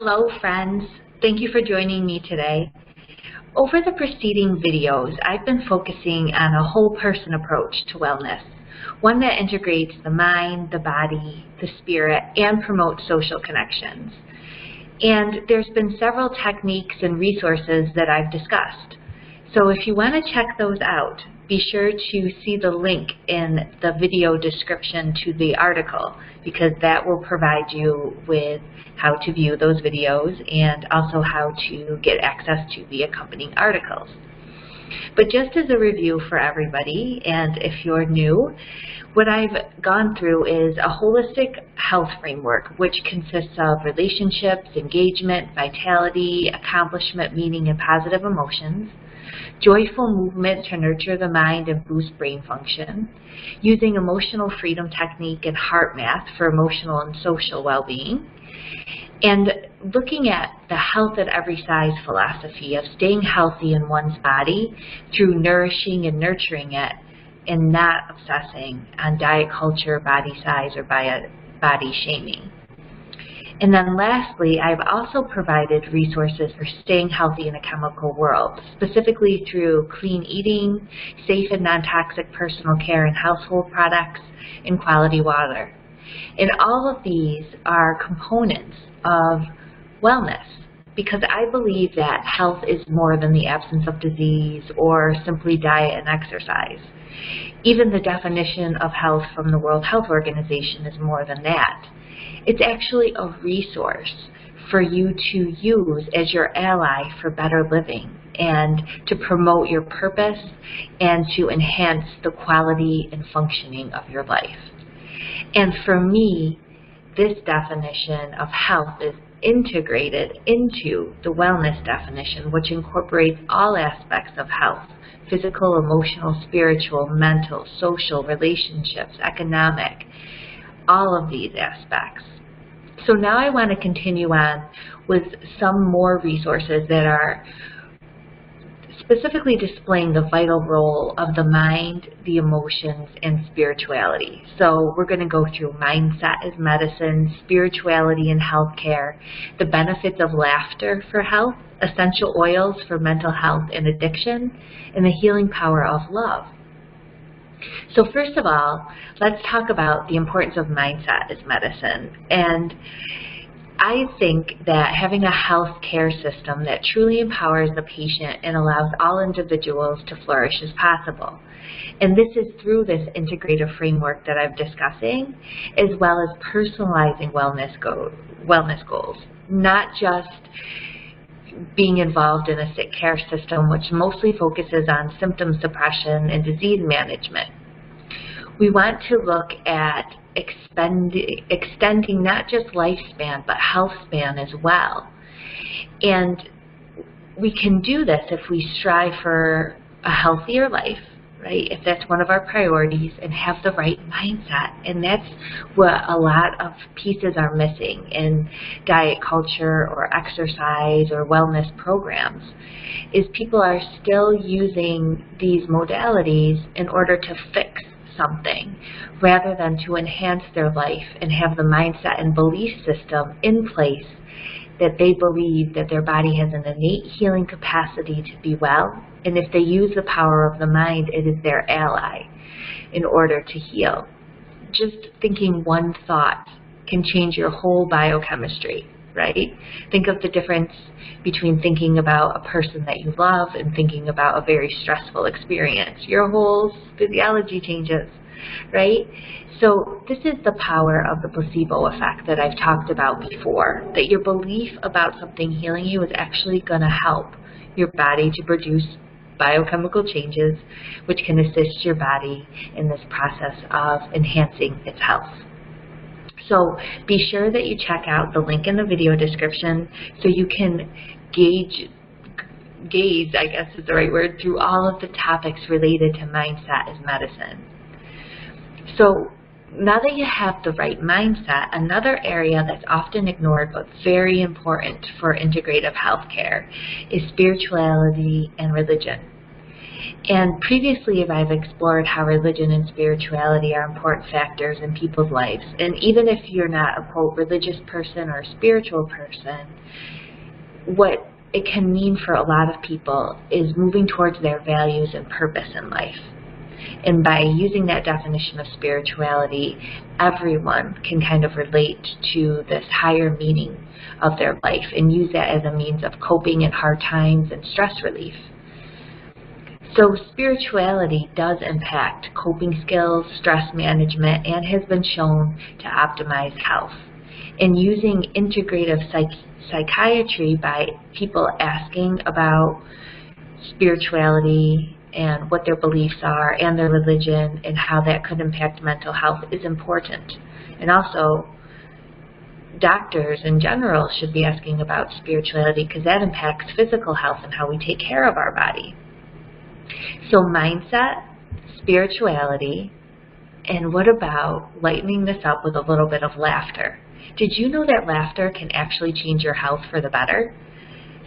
Hello friends, thank you for joining me today. Over the preceding videos, I've been focusing on a whole person approach to wellness, one that integrates the mind, the body, the spirit, and promotes social connections. And there's been several techniques and resources that I've discussed. So if you want to check those out, be sure to see the link in the video description to the article, because that will provide you with how to view those videos and also how to get access to the accompanying articles. But just as a review for everybody, and if you're new, what I've gone through is a holistic health framework, which consists of relationships, engagement, vitality, accomplishment, meaning, and positive emotions, joyful movement to nurture the mind and boost brain function, using emotional freedom technique and heart math for emotional and social well-being, and looking at the health at every size philosophy of staying healthy in one's body through nourishing and nurturing it and not obsessing on diet culture, body size, or body shaming. And then lastly, I've also provided resources for staying healthy in a chemical world, specifically through clean eating, safe and non-toxic personal care and household products, and quality water. And all of these are components of wellness, because I believe that health is more than the absence of disease or simply diet and exercise. Even the definition of health from the World Health Organization is more than that. It's actually a resource for you to use as your ally for better living and to promote your purpose and to enhance the quality and functioning of your life. And for me, this definition of health is integrated into the wellness definition, which incorporates all aspects of health: physical, emotional, spiritual, mental, social, relationships, economic, all of these aspects. So now I want to continue on with some more resources that are specifically displaying the vital role of the mind, the emotions, and spirituality. So we're going to go through mindset as medicine, spirituality in healthcare, the benefits of laughter for health, essential oils for mental health and addiction, and the healing power of love. So first of all, let's talk about the importance of mindset as medicine. And I think that having a health care system that truly empowers the patient and allows all individuals to flourish is possible. And this is through this integrative framework that I'm discussing, as well as personalizing wellness goals, not just being involved in a sick care system, which mostly focuses on symptom suppression and disease management. We want to look at extending not just lifespan, but health span as well. And we can do this if we strive for a healthier life, right? If that's one of our priorities, and have the right mindset. And that's what a lot of pieces are missing in diet culture or exercise or wellness programs, is people are still using these modalities in order to fix something rather than to enhance their life and have the mindset and belief system in place that they believe that their body has an innate healing capacity to be well, and if they use the power of the mind, it is their ally in order to heal. Just thinking one thought can change your whole biochemistry, right? Think of the difference between thinking about a person that you love and thinking about a very stressful experience. Your whole physiology changes, right? So this is the power of the placebo effect that I've talked about before, that your belief about something healing you is actually going to help your body to produce biochemical changes, which can assist your body in this process of enhancing its health. So be sure that you check out the link in the video description so you can gaze, I guess is the right word, through all of the topics related to mindset as medicine. So now that you have the right mindset, another area that's often ignored but very important for integrative healthcare is spirituality and religion. And previously, I've explored how religion and spirituality are important factors in people's lives. And even if you're not a, quote, religious person or a spiritual person, what it can mean for a lot of people is moving towards their values and purpose in life. And by using that definition of spirituality, everyone can kind of relate to this higher meaning of their life and use that as a means of coping in hard times and stress relief. So spirituality does impact coping skills, stress management, and has been shown to optimize health. And using integrative psychiatry by people asking about spirituality and what their beliefs are and their religion and how that could impact mental health is important. And also, doctors in general should be asking about spirituality because that impacts physical health and how we take care of our body. So mindset, spirituality, and what about lightening this up with a little bit of laughter? Did you know that laughter can actually change your health for the better?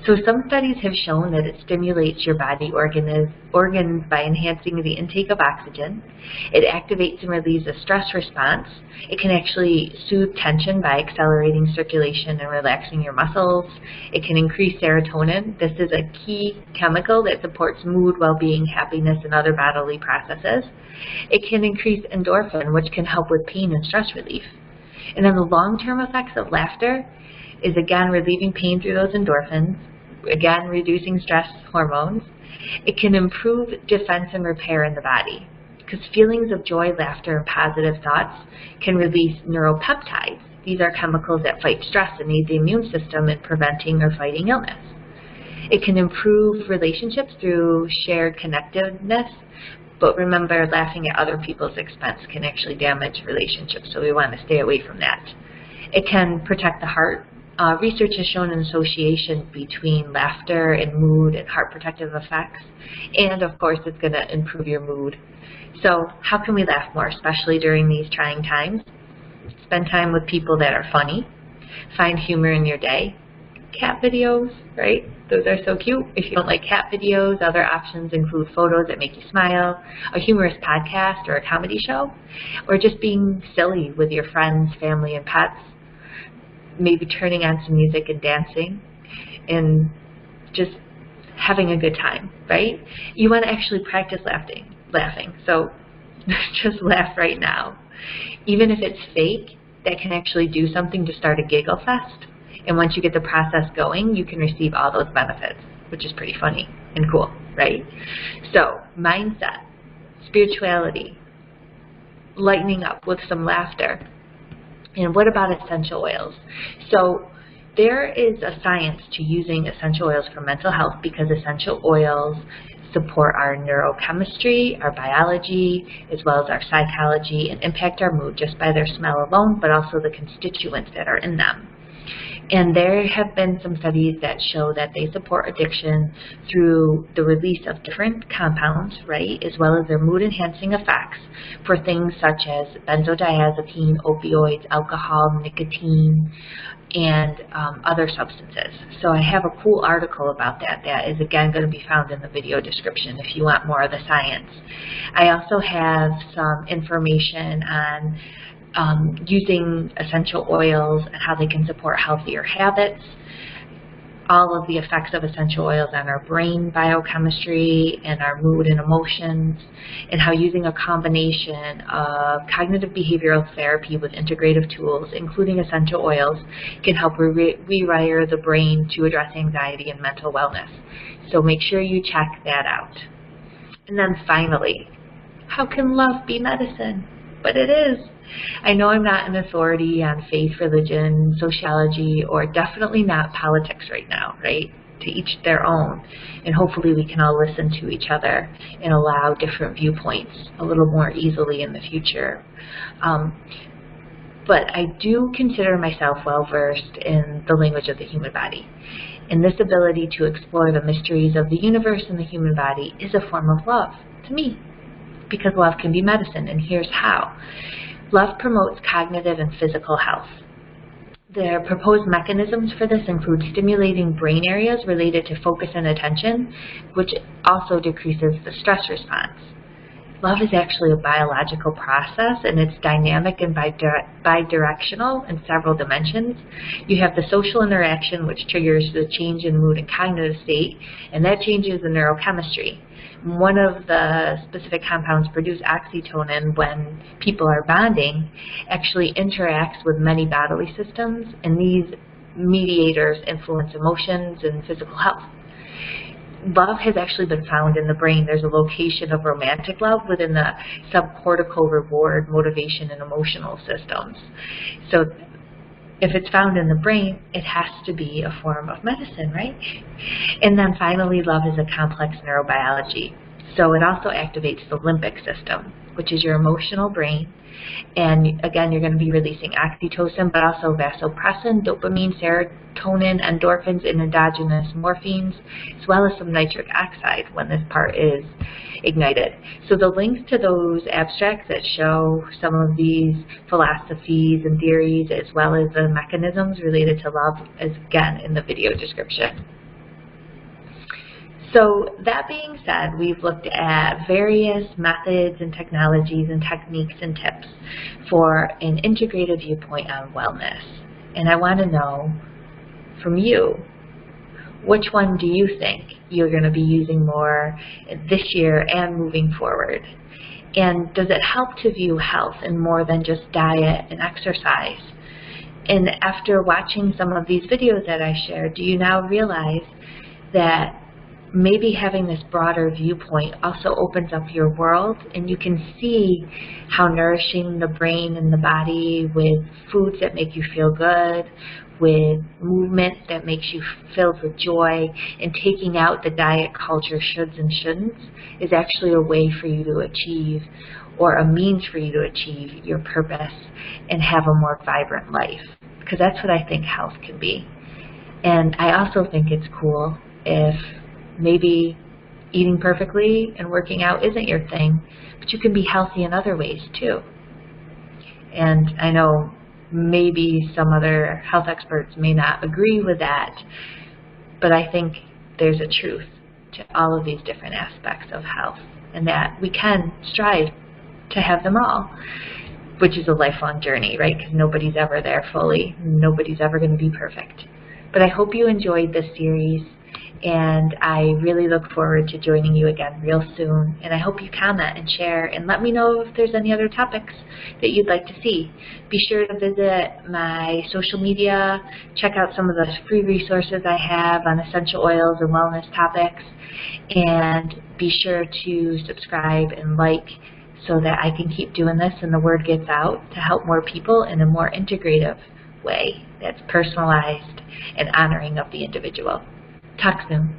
So some studies have shown that it stimulates your body organs by enhancing the intake of oxygen. It activates and relieves a stress response. It can actually soothe tension by accelerating circulation and relaxing your muscles. It can increase serotonin. This is a key chemical that supports mood, well-being, happiness, and other bodily processes. It can increase endorphin, which can help with pain and stress relief. And then the long-term effects of laughter is, again, relieving pain through those endorphins, again, reducing stress hormones. It can improve defense and repair in the body because feelings of joy, laughter, and positive thoughts can release neuropeptides. These are chemicals that fight stress and aid the immune system in preventing or fighting illness. It can improve relationships through shared connectedness, but remember, laughing at other people's expense can actually damage relationships, so we want to stay away from that. It can protect the heart. Research has shown an association between laughter and mood and heart protective effects. And of course, it's going to improve your mood. So how can we laugh more, especially during these trying times? Spend time with people that are funny. Find humor in your day. Cat videos, right? Those are so cute. If you don't like cat videos, other options include photos that make you smile, a humorous podcast or a comedy show, or just being silly with your friends, family, and pets. Maybe turning on some music and dancing and just having a good time, right? You want to actually practice laughing. So just laugh right now. Even if it's fake, that can actually do something to start a giggle fest. And once you get the process going, you can receive all those benefits, which is pretty funny and cool, right? So mindset, spirituality, lightening up with some laughter. And what about essential oils? So there is a science to using essential oils for mental health because essential oils support our neurochemistry, our biology, as well as our psychology, and impact our mood just by their smell alone, but also the constituents that are in them. And there have been some studies that show that they support addiction through the release of different compounds, right, as well as their mood-enhancing effects for things such as benzodiazepine, opioids, alcohol, nicotine, and other substances. So I have a cool article about that is again going to be found in the video description if you want more of the science. I also have some information on using essential oils and how they can support healthier habits, all of the effects of essential oils on our brain biochemistry and our mood and emotions, and how using a combination of cognitive behavioral therapy with integrative tools, including essential oils, can help rewire the brain to address anxiety and mental wellness. So make sure you check that out. And then finally, how can love be medicine? But it is. I know I'm not an authority on faith, religion, sociology, or definitely not politics right now, right? To each their own. And hopefully we can all listen to each other and allow different viewpoints a little more easily in the future. But I do consider myself well-versed in the language of the human body. And this ability to explore the mysteries of the universe and the human body is a form of love to me, because love can be medicine, and here's how. Love promotes cognitive and physical health. The proposed mechanisms for this include stimulating brain areas related to focus and attention, which also decreases the stress response. Love is actually a biological process, and it's dynamic and bidirectional in several dimensions. You have the social interaction, which triggers the change in mood and cognitive state, and that changes the neurochemistry. One of the specific compounds produced, oxytocin, when people are bonding, actually interacts with many bodily systems, and these mediators influence emotions and physical health. Love has actually been found in the brain. There's a location of romantic love within the subcortical reward, motivation, and emotional systems. So if it's found in the brain, it has to be a form of medicine, right? And then finally, love is a complex neurobiology. So it also activates the limbic system, which is your emotional brain. And again, you're going to be releasing oxytocin, but also vasopressin, dopamine, serotonin, endorphins, and endogenous morphines, as well as some nitric oxide when this part is ignited. So the links to those abstracts that show some of these philosophies and theories, as well as the mechanisms related to love, is again in the video description. So that being said, we've looked at various methods and technologies and techniques and tips for an integrated viewpoint on wellness. And I want to know from you, which one do you think you're going to be using more this year and moving forward? And does it help to view health in more than just diet and exercise? And after watching some of these videos that I shared, do you now realize that maybe having this broader viewpoint also opens up your world, and you can see how nourishing the brain and the body with foods that make you feel good, with movement that makes you filled with joy, and taking out the diet culture shoulds and shouldn'ts is actually a way for you to achieve, or a means for you to achieve your purpose and have a more vibrant life. Because that's what I think health can be. And I also think it's cool if maybe eating perfectly and working out isn't your thing, but you can be healthy in other ways too. And I know maybe some other health experts may not agree with that, but I think there's a truth to all of these different aspects of health, and that we can strive to have them all, which is a lifelong journey, right? Because nobody's ever there fully. Nobody's ever going to be perfect. But I hope you enjoyed this series, and I really look forward to joining you again real soon. And I hope you comment and share and let me know if there's any other topics that you'd like to see. Be sure to visit my social media, check out some of the free resources I have on essential oils and wellness topics, and be sure to subscribe and like so that I can keep doing this and the word gets out to help more people in a more integrative way that's personalized and honoring of the individual. Talk soon.